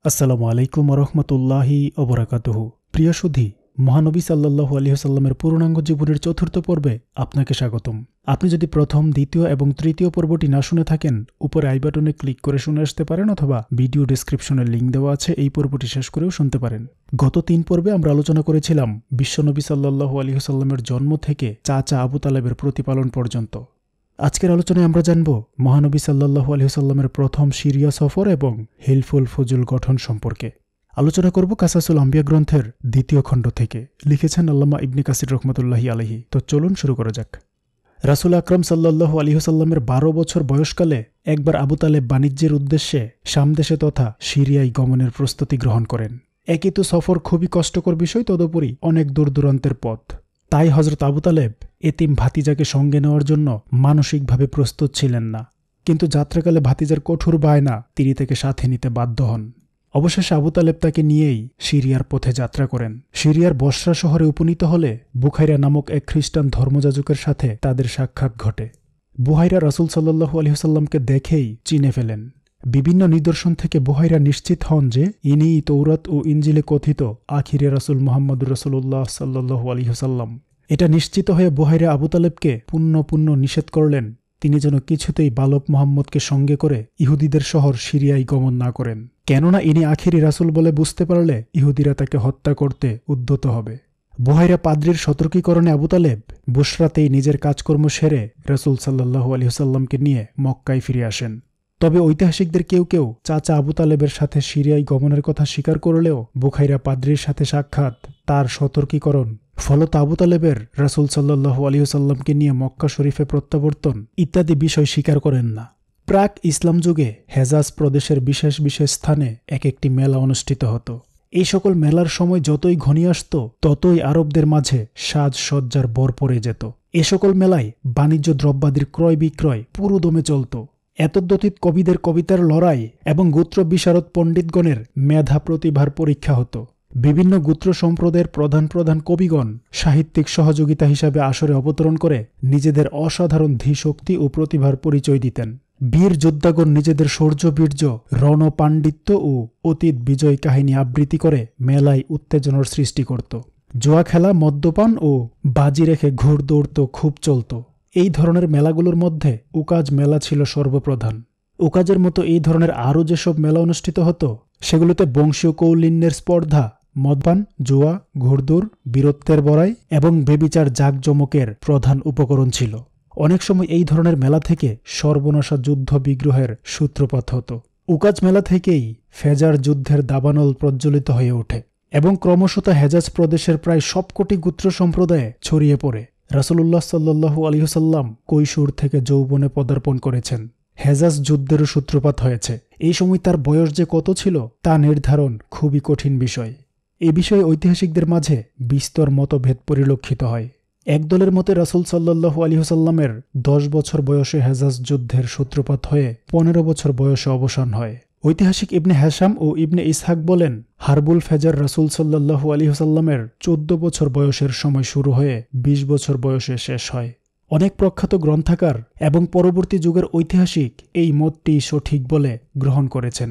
আসসালামু আলাইকুম ওরহমতুল্লাহি ওবরাকাতুহু। প্রিয় সুধী, মহানবী সাল্লাল্লাহু আলাইহি ওয়াসাল্লামের পূর্ণাঙ্গ জীবনের চতুর্থ পর্বে আপনাকে স্বাগতম। আপনি যদি প্রথম, দ্বিতীয় এবং তৃতীয় পর্বটি না শুনে থাকেন, উপরে আই বাটনে ক্লিক করে শুনে আসতে পারেন অথবা ভিডিও ডেসক্রিপশনে লিঙ্ক দেওয়া আছে, এই পর্বটি শেষ করেও শুনতে পারেন। গত 3 পর্বে আমরা আলোচনা করেছিলাম বিশ্বনবী সাল্লাল্লাহু আলাইহি ওয়াসাল্লামের জন্ম থেকে চাচা আবু তালেবের প্রতিপালন পর্যন্ত। আজকের আলোচনায় আমরা জানব মহানবী সাল্লাল্লাহু আলাইহি ওয়াসাল্লামের প্রথম সিরিয়া সফর এবং হিলফুল ফুজুল গঠন সম্পর্কে। আলোচনা করব কাসাসুল আম্বিয়া গ্রন্থের 2য় খণ্ড থেকে। লিখেছেন আল্লামা ইবনে কাসির রহমতুল্লাহি আলাইহি। তো চলুন শুরু করা যাক। রাসূল আকরাম সাল্লাল্লাহু আলাইহি ওয়াসাল্লামের 12 বছর বয়সকালে একবার আবু তালেব বাণিজ্যের উদ্দেশ্যে শাম দেশে তথা সিরিয়ায় গমনের প্রস্তুতি গ্রহণ করেন। একই তো সফর খুবই কষ্টকর বিষয়, তদুপরি অনেক দূর দূরান্তের পথ। তাই হযরত আবু তালেব এতিম ভাতিজাকে সঙ্গে নেওয়ার জন্য মানসিকভাবে প্রস্তুত ছিলেন না। কিন্তু যাত্রাকালে ভাতিজার কঠোর বায়না তিনি তাকে সাথে নিতে বাধ্য হন। অবশেষে আবু তালেব তাকে নিয়েই সিরিয়ার পথে যাত্রা করেন। সিরিয়ার বসরা শহরে উপনীত হলে বুখাইরা নামক এক খ্রিস্টান ধর্মযাজকের সাথে তাদের সাক্ষাৎ ঘটে। বুহাইরা রাসূল সাল্লাল্লাহু আলাইহি ওয়াসাল্লামকে দেখেই চিনে ফেলেন। বিভিন্ন নিদর্শন থেকে বুহাইরা নিশ্চিত হন যে ইনিই তৌরাত ও ইনজিলে কথিত আখিরে রাসূল মুহাম্মদুর রাসূলুল্লাহ সাল্লাল্লাহু আলাইহি ওয়াসাল্লাম। এটা নিশ্চিত হয়ে বুহাইরা আবু তালেবকে পুণ্য নিষেধ করলেন তিনি যেন কিছুতেই বালক মুহাম্মদকে সঙ্গে করে ইহুদিদের শহর সিরিয়ায় গমন না করেন, কেননা ইনি আখিরি রাসূল বলে বুঝতে পারলে ইহুদিরা তাকে হত্যা করতে উদ্যত হবে। বুহাইরা পাদ্রীর সতর্কীকরণে আবু তালেব বুশরাতেই নিজের কাজকর্ম সেরে রাসূল সাল্লাল্লাহু আলাইহি ওয়াসাল্লামকে নিয়ে মক্কায় ফিরে আসেন। তবে ঐতিহাসিকদের কেউ কেউ চাচা আবু তালেবের সাথে সিরিয়ায় গমনের কথা স্বীকার করলেও বুখাইরা পাদ্রীর সাথে সাক্ষাৎ, তার সতর্কীকরণ, ফলত আবু তালেবের রাসূল সাল্লাল্লাহু আলাইহি ওয়াসাল্লামকে নিয়ে মক্কা শরীফে প্রত্যাবর্তন ইত্যাদি বিষয় স্বীকার করেন না। প্রাক ইসলাম যুগে হেজাজ প্রদেশের বিশেষ বিশেষ স্থানে এক একটি মেলা অনুষ্ঠিত হতো। এই সকল মেলার সময় যতই ঘনিয়ে আসত ততই আরবদের মাঝে সাজসজ্জার ভর পড়ে যেত। এ সকল মেলায় বাণিজ্য দ্রব্যাদির ক্রয় বিক্রয় পুরোদমে চলত। এতদ্যতীত কবিদের কবিতার লড়াই এবং গোত্র বিশারদ পণ্ডিতগণের মেধা প্রতিভার পরীক্ষা হতো। বিভিন্ন গোত্র সম্প্রদায়ের প্রধান প্রধান কবিগণ সাহিত্যিক সহযোগিতা হিসাবে আসরে অবতরণ করে নিজেদের অসাধারণ ধীশক্তি ও প্রতিভার পরিচয় দিতেন। বীর যোদ্ধাগণ নিজেদের শৌর্য বীর্য, রণপাণ্ডিত্য ও অতীত বিজয় কাহিনী আবৃত্তি করে মেলায় উত্তেজনার সৃষ্টি করত। জুয়া খেলা, মদ্যপান ও বাজি রেখে ঘোড়দৌড় তো খুব চলত। এই ধরনের মেলাগুলোর মধ্যে উকাজ মেলা ছিল সর্বপ্রধান। উকাজের মতো এই ধরনের আরও যেসব মেলা অনুষ্ঠিত হতো সেগুলোতে বংশীয় কৌলিন্যের স্পর্ধা, মদপান, জুয়া, ঘোড়দৌড়, বীরত্বের বড়াই এবং বেবিচার জাঁকজমকের প্রধান উপকরণ ছিল। অনেক সময় এই ধরনের মেলা থেকে সর্বনাশা যুদ্ধ বিগ্রহের সূত্রপাত হতো। উকাজ মেলা থেকেই ফেজার যুদ্ধের দাবানল প্রজ্বলিত হয়ে ওঠে এবং ক্রমশত হেজাজ প্রদেশের প্রায় সবকটি গোত্র সম্প্রদায়ে ছড়িয়ে পড়ে। রাসূলুল্লাহ সাল্লাল্লাহু আলাইহি ওয়াসাল্লাম কৈশোর থেকে যৌবনে পদার্পণ করেছেন। হেজাজ যুদ্ধেরও সূত্রপাত হয়েছে। এই সময় তার বয়স যে কত ছিল তা নির্ধারণ খুবই কঠিন বিষয়। এ বিষয়ে ঐতিহাসিকদের মাঝে বিস্তর মতভেদ পরিলক্ষিত হয়। একদলের মতে রাসূল সাল্লাল্লাহু আলাইহি ওয়াসাল্লামের 10 বছর বয়সে হেজাজ যুদ্ধের সূত্রপাত হয়ে 15 বছর বয়সে অবসান হয়। ঐতিহাসিক ইবনে হাশাম ও ইবনে ইসহাক বলেন, হারবুল ফেজার রাসূল সাল্লাল্লাহু আলাইহি ওয়াসাল্লামের 14 বছর বয়সের সময় শুরু হয়ে 20 বছর বয়সে শেষ হয়। অনেক প্রখ্যাত গ্রন্থাকার এবং পরবর্তী যুগের ঐতিহাসিক এই মতটি সঠিক বলে গ্রহণ করেছেন,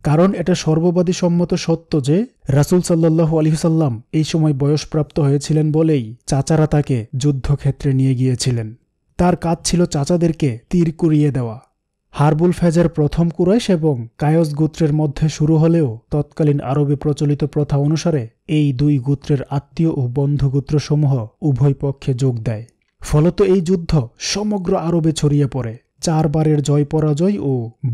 কারণ এটা সর্ববাদী সম্মত সত্য যে রাসূল সাল্লাল্লাহু আলাইহি ওয়াসাল্লাম এই সময় বয়সপ্রাপ্ত হয়েছিলেন বলেই চাচারা তাকে যুদ্ধক্ষেত্রে নিয়ে গিয়েছিলেন। তার কাজ ছিল চাচাদেরকে তীর কুড়িয়ে দেওয়া। হারবুল ফেজার প্রথম কুরাইশ এবং কায়স গোত্রের মধ্যে শুরু হলেও তৎকালীন আরবে প্রচলিত প্রথা অনুসারে এই দুই গোত্রের আত্মীয় ও বন্ধু গোত্রসমূহ উভয় পক্ষে যোগ দেয়। ফলত এই যুদ্ধ সমগ্র আরবে ছড়িয়ে পড়ে। 4 বারের জয় পরাজয় ও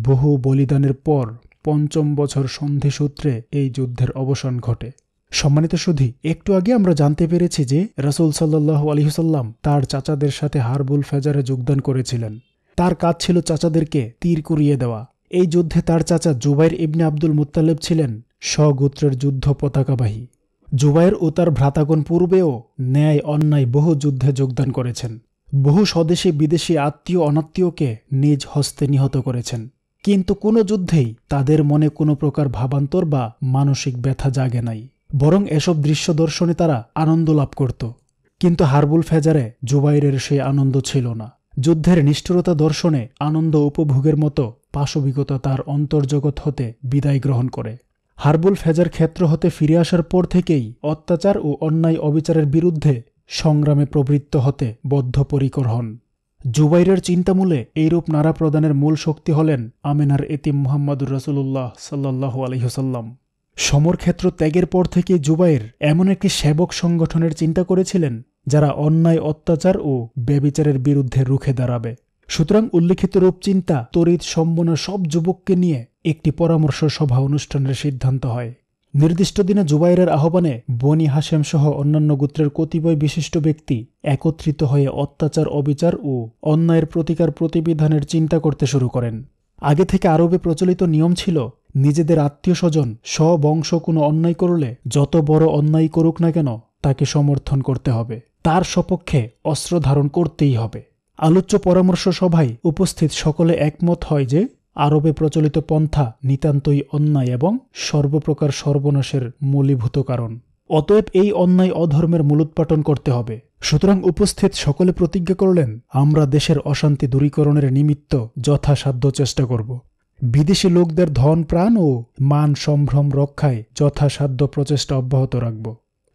বহু বলিদানের পর 5ম বছর সন্ধিসূত্রে এই যুদ্ধের অবসান ঘটে। সম্মানিত সুধী, একটু আগে আমরা জানতে পেরেছি যে রাসূল সাল্লাল্লাহু আলাইহি ওয়াসাল্লাম তার চাচাদের সাথে হারবুল ফেজারে যোগদান করেছিলেন। তার কাজ ছিল চাচাদেরকে তীর কুড়িয়ে দেওয়া। এই যুদ্ধে তার চাচা জুবাইর ইবনে আব্দুল মুত্তালিব ছিলেন স্বগোত্রের যুদ্ধ পতাকাবাহী। জুবাইর ও তার ভ্রাতাগণ পূর্বেও ন্যায় অন্যায় বহু যুদ্ধে যোগদান করেছেন। বহু স্বদেশী বিদেশি আত্মীয় অনাত্মীয়কে নিজ হস্তে নিহত করেছেন। কিন্তু কোনো যুদ্ধেই তাদের মনে কোনো প্রকার ভাবান্তর বা মানসিক ব্যথা জাগে নাই, বরং এসব দৃশ্য দর্শনে তারা আনন্দ লাভ করত। কিন্তু হারবুল ফেজারে জুবাইরের সেই আনন্দ ছিল না। যুদ্ধের নিষ্ঠুরতা দর্শনে আনন্দ উপভোগের মতো পাশবিকতা তার অন্তর্জগৎ হতে বিদায় গ্রহণ করে। হারবুল ফেজার ক্ষেত্র হতে ফিরে আসার পর থেকেই অত্যাচার ও অন্যায় অবিচারের বিরুদ্ধে সংগ্রামে প্রবৃত্ত হতে বদ্ধপরিকর হন। জুবাইরের চিন্তামূলে এইরূপ নাড়া প্রদানের মূল শক্তি হলেন আমেনার এতিম মুহাম্মদুর রাসূলুল্লাহ সাল্লাল্লাহু আলাইহি ওয়াসাল্লাম। সমরক্ষেত্র ত্যাগের পর থেকে জুবাইর এমন একটি সেবক সংগঠনের চিন্তা করেছিলেন যারা অন্যায় অত্যাচার ও ব্যভিচারের বিরুদ্ধে রুখে দাঁড়াবে। সুতরাং উল্লিখিত রূপচিন্তা তড়িৎ সম্পন্ন সব যুবককে নিয়ে একটি পরামর্শ সভা অনুষ্ঠানের সিদ্ধান্ত হয়। নির্দিষ্ট দিনে জুবাইরের আহ্বানে বনি হাশেম সহ অন্যান্য গোত্রের কতিপয় বিশিষ্ট ব্যক্তি একত্রিত হয়ে অত্যাচার অবিচার ও অন্যায়ের প্রতিকার প্রতিবিধানের চিন্তা করতে শুরু করেন। আগে থেকে আরবে প্রচলিত নিয়ম ছিল নিজেদের আত্মীয় স্বজন স্ববংশ কোনো অন্যায় করলে যত বড় অন্যায় করুক না কেন তাকে সমর্থন করতে হবে, তার সপক্ষে অস্ত্র ধারণ করতেই হবে। আলোচ্য পরামর্শ সভায় উপস্থিত সকলে একমত হয় যে আরবে প্রচলিত পন্থা নিতান্তই অন্যায় এবং সর্বপ্রকার সর্বনাশের মূলীভূত কারণ। অতএব এই অন্যায় অধর্মের মূলোৎপাটন করতে হবে। সুতরাং উপস্থিত সকলে প্রতিজ্ঞা করলেন, আমরা দেশের অশান্তি দূরীকরণের নিমিত্ত যথাসাধ্য চেষ্টা করব। বিদেশি লোকদের ধন প্রাণ ও মান সম্ভ্রম রক্ষায় যথাসাধ্য প্রচেষ্টা অব্যাহত রাখব।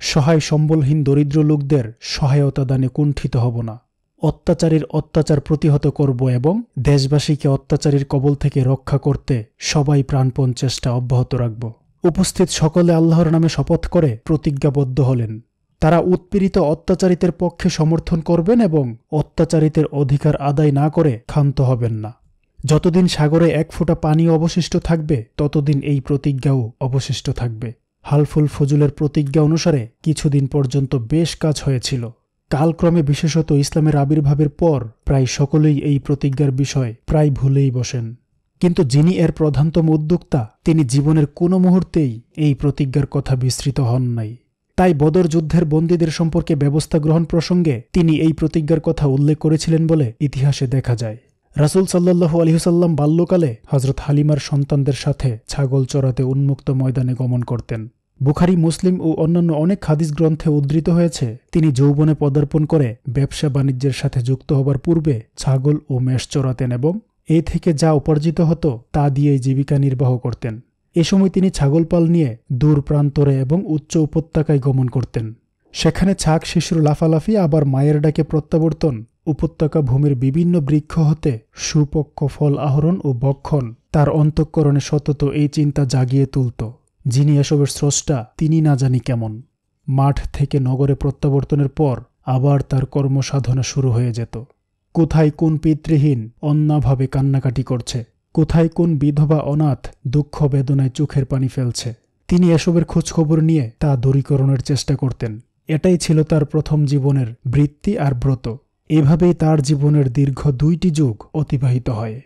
সহায় সম্বলহীন দরিদ্র লোকদের সহায়তা দানে কুণ্ঠিত হব না। অত্যাচারীর অত্যাচার প্রতিহত করব এবং দেশবাসীকে অত্যাচারীর কবল থেকে রক্ষা করতে সবাই প্রাণপণ চেষ্টা অব্যাহত রাখব। উপস্থিত সকলে আল্লাহর নামে শপথ করে প্রতিজ্ঞাবদ্ধ হলেন। তারা উৎপীড়িত অত্যাচারীদের পক্ষে সমর্থন করবেন এবং অত্যাচারীদের অধিকার আদায় না করে ক্ষান্ত হবেন না। যতদিন সাগরে এক ফোঁটা পানি অবশিষ্ট থাকবে ততদিন এই প্রতিজ্ঞাও অবশিষ্ট থাকবে। হালফুল ফজুলের প্রতিজ্ঞা অনুসারে কিছুদিন পর্যন্ত বেশ কাজ হয়েছিল। কালক্রমে বিশেষত ইসলামের আবির্ভাবের পর প্রায় সকলেই এই প্রতিজ্ঞার বিষয় প্রায় ভুলেই বসেন। কিন্তু যিনি এর প্রধানতম উদ্যোক্তা তিনি জীবনের কোনো মুহূর্তেই এই প্রতিজ্ঞার কথা বিস্মৃত হন নাই। তাই বদর যুদ্ধের বন্দীদের সম্পর্কে ব্যবস্থা গ্রহণ প্রসঙ্গে তিনি এই প্রতিজ্ঞার কথা উল্লেখ করেছিলেন বলে ইতিহাসে দেখা যায়। রাসূল সাল্লাল্লাহু আলাইহি ওয়াসাল্লাম বাল্যকালে হযরত হালিমার সন্তানদের সাথে ছাগল চরাতে উন্মুক্ত ময়দানে গমন করতেন। বুখারী, মুসলিম ও অন্যান্য অনেক হাদিস গ্রন্থে উদ্ধৃত হয়েছে তিনি যৌবনে পদার্পণ করে ব্যবসা বাণিজ্যের সাথে যুক্ত হবার পূর্বে ছাগল ও মেষ চরাতেন এবং এ থেকে যা উপার্জিত হতো তা দিয়েই জীবিকা নির্বাহ করতেন। এ সময় তিনি ছাগলপাল নিয়ে দূর প্রান্তরে এবং উচ্চ উপত্যকায় গমন করতেন। সেখানে ছাগ শিশুর লাফালাফি আবার মায়ের ডাকে প্রত্যাবর্তন উপত্যকা ভূমির বিভিন্ন বৃক্ষ হতে সুপক্ষ ফল আহরণ ও ভক্ষণ তার অন্তঃকরণে সতত এই চিন্তা জাগিয়ে তুলত, যিনি এসবের স্রষ্টা তিনি না জানি কেমন। মাঠ থেকে নগরে প্রত্যাবর্তনের পর আবার তার কর্মসাধনা শুরু হয়ে যেত। কোথায় কোন পিতৃহীন অন্যাভাবে কান্নাকাটি করছে, কোথায় কোন বিধবা অনাথ দুঃখ বেদনায় চোখের পানি ফেলছে, তিনি এসবের খোঁজখবর নিয়ে তা দূরীকরণের চেষ্টা করতেন। এটাই ছিল তার প্রথম জীবনের বৃত্তি আর ব্রত। এভাবেই তার জীবনের দীর্ঘ 2টি যুগ অতিবাহিত হয়।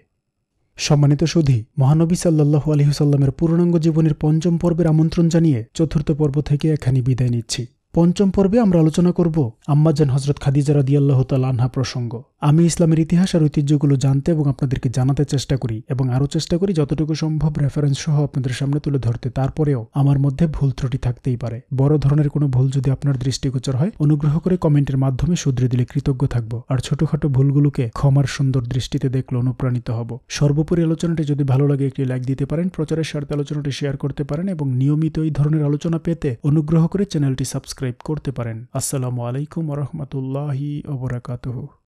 সম্মানিত সুধী, মহানবী সাল্লাল্লাহু আলাইহি ওয়াসাল্লামের পূর্ণাঙ্গ জীবনের 5ম পর্বের আমন্ত্রণ জানিয়ে 4র্থ পর্ব থেকে এখানে বিদায় নিচ্ছি। 5ম পর্বে আমরা আলোচনা করব আম্মাজান হযরত খাদিজা রাদিয়াল্লাহু তাআলা আনহা প্রসঙ্গ। আমি ইসলামের ইতিহাস আর ঐতিহ্যগুলো জানতে এবং আপনাদেরকে জানাতে চেষ্টা করি এবং আরও চেষ্টা করি যতটুকু সম্ভব রেফারেন্স সহ আপনাদের সামনে তুলে ধরতে। তারপরেও আমার মধ্যে ভুল ত্রুটি থাকতেই পারে। বড় ধরনের কোনো ভুল যদি আপনার দৃষ্টিগোচর হয় অনুগ্রহ করে কমেন্টের মাধ্যমে শুধরে দিলে কৃতজ্ঞ থাকব। আর ছোটখাটো ভুলগুলোকে ক্ষমার সুন্দর দৃষ্টিতে দেখলে অনুপ্রাণিত হব। সর্বোপরি আলোচনাটি যদি ভালো লাগে একটি লাইক দিতে পারেন, প্রচারের স্বার্থে আলোচনাটি শেয়ার করতে পারেন এবং নিয়মিত এই ধরনের আলোচনা পেতে অনুগ্রহ করে চ্যানেলটি সাবস্ক্রাইব করতে পারেন। আসসালামু আলাইকুম ওয়া রাহমাতুল্লাহি ওয়া বারাকাতুহু।